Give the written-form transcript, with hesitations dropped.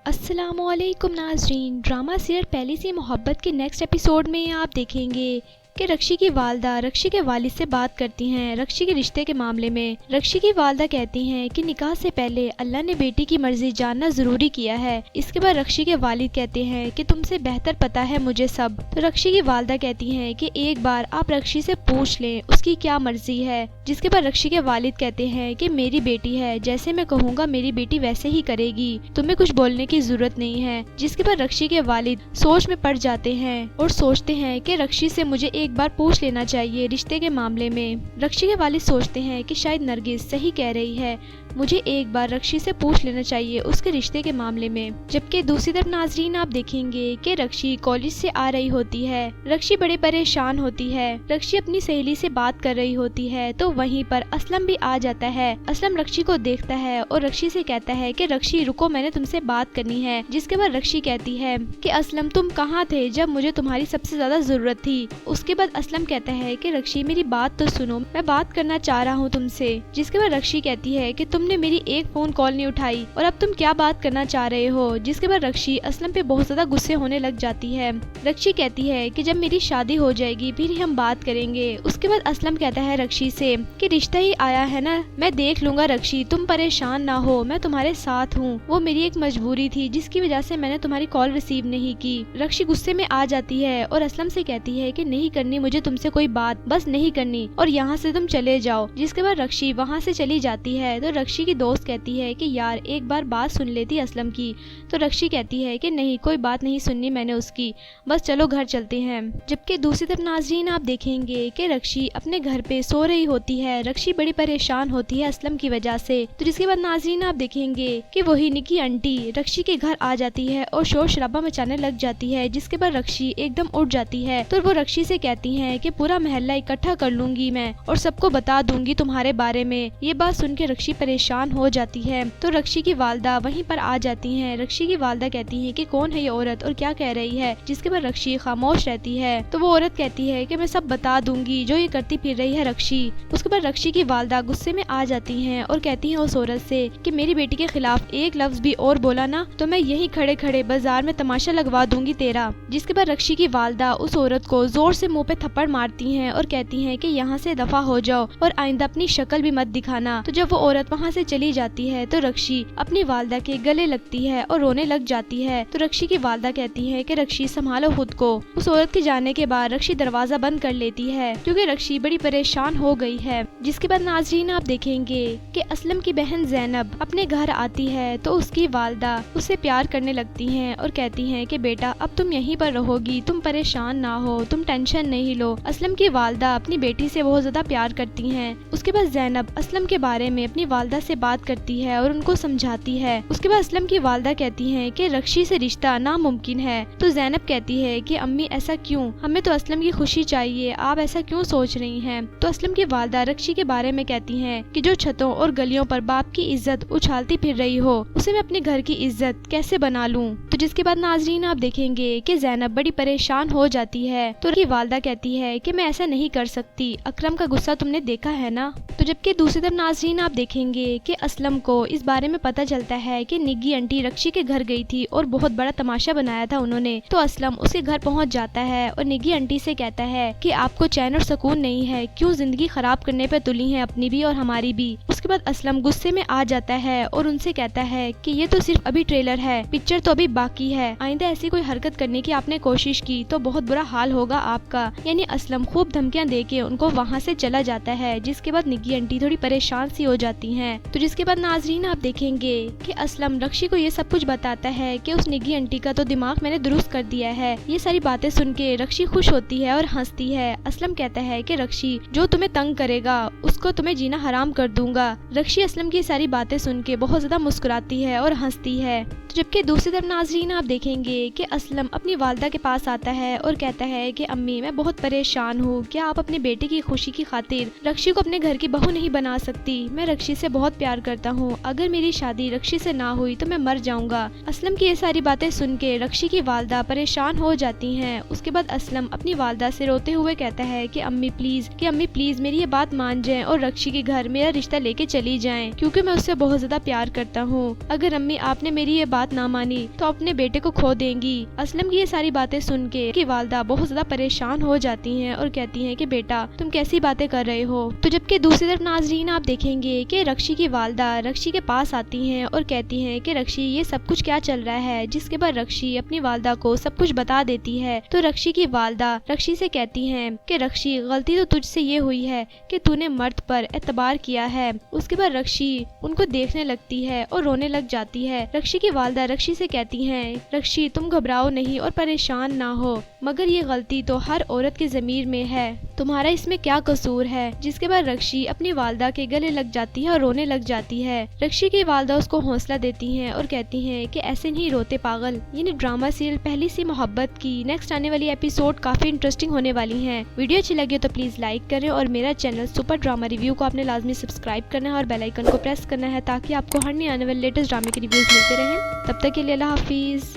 अस्सलामुअलैकुम नाज़रीन, drama serial पहली सी मोहब्बत के नेक्स्ट एपिसोड में आप देखेंगे कि रक्षी की वालदा रक्षी के वालिद से बात करती हैं रक्षी के रिश्ते के मामले में। रक्षी की वालदा कहती हैं कि निकाह से पहले अल्लाह ने बेटी की मर्जी जानना जरूरी किया है। इसके बाद रक्षी के वालिद कहते हैं कि तुमसे बेहतर पता है मुझे सब। तो रक्षी की वालदा कहती हैं कि एक बार आप रक्षी से पूछ लें उसकी क्या मर्जी है। जिसके बाद रक्षी के वालिद कहते हैं कि मेरी बेटी है, जैसे मैं कहूँगा मेरी बेटी वैसे ही करेगी, तुम्हें कुछ बोलने की जरूरत नहीं है। जिसके बाद रक्षी के वालिद सोच में पड़ जाते हैं और सोचते हैं कि रक्षी से मुझे एक बार पूछ लेना चाहिए रिश्ते के मामले में। रक्षी के वालिद सोचते हैं कि शायद नरगिस सही कह रही है, मुझे एक बार रक्षी से पूछ लेना चाहिए उसके रिश्ते के मामले में। जबकि दूसरी तरफ नाजरीन आप देखेंगे कि रक्षी कॉलेज से आ रही होती है। रक्षी बड़े परेशान होती है। रक्षी अपनी सहेली से बात कर रही होती है तो वहीं पर असलम भी आ जाता है। असलम रक्षी को देखता है और रक्षी से कहता है कि रक्षी रुको, मैंने तुमसे बात करनी है। जिसके बाद रक्षी कहती है कि असलम तुम कहाँ थे जब मुझे तुम्हारी सबसे ज्यादा जरूरत थी। उसके बाद असलम कहता है कि रक्षी मेरी बात तो सुनो, मैं बात करना चाह रहा हूँ तुमसे। जिसके बाद रक्षी कहती है कि तुमने मेरी एक फोन कॉल नहीं उठाई और अब तुम क्या बात करना चाह रहे हो। जिसके बाद रक्षी असलम पे बहुत ज्यादा गुस्से होने लग जाती है। रक्षी कहती है कि जब मेरी शादी हो जाएगी फिर हम बात करेंगे। उसके बाद असलम कहता है रक्षी से कि रिश्ता ही आया है ना, मैं देख लूंगा रक्षी, तुम परेशान ना हो, मैं तुम्हारे साथ हूँ। वो मेरी एक मजबूरी थी जिसकी वजह से मैंने तुम्हारी कॉल रिसीव नहीं की। रक्षी गुस्से में आ जाती है और असलम से कहती है कि नहीं करनी मुझे तुमसे कोई बात, बस नहीं करनी और यहाँ से तुम चले जाओ। जिसके बाद रक्षी वहाँ से चली जाती है तो रक्षी की दोस्त कहती है कि यार एक बार बात सुन लेती असलम की। तो रक्षी कहती है कि नहीं, कोई बात नहीं सुननी मैंने उसकी, बस चलो घर चलते हैं। जबकि दूसरी तरफ नाजरीन आप देखेंगे कि रक्षी अपने घर पे सो रही होती है। रक्षी बड़ी परेशान होती है असलम की वजह से। तो जिसके बाद नाजरीन आप देखेंगे कि वही निकी आंटी रक्षी के घर आ जाती है और शोर शराबा मचाने लग जाती है। जिसके बाद रक्षी एकदम उठ जाती है तो वो रक्षी से कहती है कि पूरा मोहल्ला इकट्ठा कर लूंगी मैं और सबको बता दूंगी तुम्हारे बारे में। ये बात सुन के रक्षी परेशान हो जाती है। तो रक्षी की वालदा वहीं पर आ जाती हैं। रक्षी की वालदा कहती है कि कौन है ये औरत और क्या कह रही है। जिसके बाद रक्षी खामोश रहती है। तो वो औरत कहती है कि मैं सब बता दूंगी जो ये करती फिर रही है रक्षी। उसके बाद रक्षी की वालदा गुस्से में आ जाती हैं और कहती है उस औरत से कि मेरी बेटी के खिलाफ एक लफ्ज भी और बोला ना तो मैं यहीं खड़े खड़े बाजार में तमाशा लगवा दूंगी तेरा। जिसके बाद रक्षी की वालदा उस औरत को जोर से मुंह पे थप्पड़ मारती हैं और कहती हैं कि यहाँ से दफा हो जाओ और आइंदा अपनी शक्ल भी मत दिखाना। तो जब वो औरत वहाँ से चली जाती है तो रक्षी अपनी वालदा के गले लगती है और रोने लग जाती है। तो रक्षी की वालदा कहती है कि रक्षी संभालो खुद को। उस औरत के जाने के बाद रक्षी दरवाजा बंद कर लेती है क्योंकि रक्षी बड़ी परेशान हो गई है। जिसके बाद नाजरीन आप देखेंगे कि असलम की बहन ज़ैनब अपने घर आती है तो उसकी वालदा उससे प्यार करने लगती हैं और कहती हैं कि बेटा अब तुम यहीं पर रहोगी, तुम परेशान ना हो, तुम टेंशन नहीं लो। असलम की वालदा अपनी बेटी से बहुत ज्यादा प्यार करती हैं। उसके बाद ज़ैनब असलम के बारे में अपनी वालदा से बात करती है और उनको समझाती है। उसके बाद असलम की वालदा कहती है कि रक्षी से रिश्ता नामुमकिन है। तो ज़ैनब कहती है कि अम्मी ऐसा क्यों, हमें तो असलम की खुशी चाहिए, आप ऐसा क्यों सोच रही हैं। तो असलम की वालदा रक्षी के बारे में कहती हैं कि जो छतों और गलियों पर बाप की इज्जत उछालती फिर रही हो उसे मैं अपने घर की इज्जत कैसे बना लूं। तो जिसके बाद नाजरीन आप देखेंगे कि ज़ैनब बड़ी परेशान हो जाती है। तो उसकी वालदा कहती है कि मैं ऐसा नहीं कर सकती, अकरम का गुस्सा तुमने देखा है ना। तो जबकि दूसरी तरफ नाजरीन आप देखेंगे कि असलम को इस बारे में पता चलता है कि निग्गी आंटी रक्षी के घर गई थी और बहुत बड़ा तमाशा बनाया था उन्होंने। तो असलम उसके घर पहुंच जाता है और निग्गी आंटी से कहता है कि आपको चैन और सुकून नहीं है, क्यों जिंदगी खराब करने पे तुली है अपनी भी और हमारी भी। उसके बाद असलम गुस्से में आ जाता है और उनसे कहता है कि ये तो सिर्फ अभी ट्रेलर है, पिक्चर तो अभी बाकी है, आइंदा ऐसी कोई हरकत करने की आपने कोशिश की तो बहुत बुरा हाल होगा आपका। यानी असलम खूब धमकियां देके उनको वहाँ से चला जाता है। जिसके बाद निग्गी आंटी थोड़ी परेशान सी हो जाती हैं। तो जिसके बाद नाजरीन आप देखेंगे कि असलम रक्षी को ये सब कुछ बताता है कि उस निग्गी आंटी का तो दिमाग मैंने दुरुस्त कर दिया है। ये सारी बातें सुन के रक्षी खुश होती है और हंसती है। असलम कहता है कि रक्षी जो तुम्हें तंग करेगा उसको तुम्हें जीना हराम कर दूंगा। रक्षी असलम की सारी बातें सुन के बहुत ज्यादा मुस्कुराती है और हंसती है। तो जबकि दूसरी तरफ नाजरीन आप देखेंगे कि असलम अपनी वालदा के पास आता है और कहता है कि अम्मी मैं बहुत परेशान हूँ, क्या आप अपने बेटे की खुशी की खातिर रक्षी को अपने घर की बहू नहीं बना सकती। मैं रक्षी से बहुत प्यार करता हूँ, अगर मेरी शादी रक्षी से ना हुई तो मैं मर जाऊंगा। असलम की ये सारी बातें सुन के रक्षी की वालदा परेशान हो जाती हैं। उसके बाद असलम अपनी वालदा से रोते हुए कहता है कि अम्मी प्लीज मेरी ये बात मान जाएं और रक्षी के घर मेरा रिश्ता लेके चली जाएं, क्योंकि मैं उससे बहुत ज्यादा प्यार करता हूँ। अगर अम्मी आपने मेरी ये बात बात ना मानी तो अपने बेटे को खो देंगी। असलम की ये सारी बातें सुन के की वालदा बहुत ज्यादा परेशान हो जाती हैं और कहती हैं कि बेटा तुम कैसी बातें कर रहे हो। तो जबकि दूसरी तरफ नाजरीन आप देखेंगे कि रक्षी की वालदा रक्षी के पास आती हैं और कहती हैं कि रक्षी ये सब कुछ क्या चल रहा है, जिसके बाद रक्षी अपनी वालदा को सब कुछ बता देती है। तो रक्षी की वालदा रक्षी से कहती हैं कि रक्षी गलती तो तुझसे ये हुई है कि तूने मर्द पर एतबार किया है। उसके बाद रक्षी उनको देखने लगती है और रोने लग जाती है। रक्षी की वालदा रक्षी से कहती हैं रक्षी तुम घबराओ नहीं और परेशान ना हो, मगर ये गलती तो हर औरत के ज़मीर में है, तुम्हारा इसमें क्या कसूर है। जिसके बाद रक्षी अपनी वालदा के गले लग जाती है और रोने लग जाती है। रक्षी की वालदा उसको हौसला देती हैं और कहती हैं कि ऐसे नहीं रोते पागल। यानी ड्रामा सीरियल पहली सी मोहब्बत की नेक्स्ट आने वाली एपिसोड काफी इंटरेस्टिंग होने वाली हैं। वीडियो अच्छी लगी तो प्लीज लाइक करें और मेरा चैनल सुपर ड्रामा रिव्यू को आपने लाजमी सब्सक्राइब करना है और बेल आइकन को प्रेस करना है ताकि आपको हर नए आने वाले लेटेस्ट ड्रामे के रिव्यूज मिलते रहें। तब तक के लिए अल्लाह हाफिज।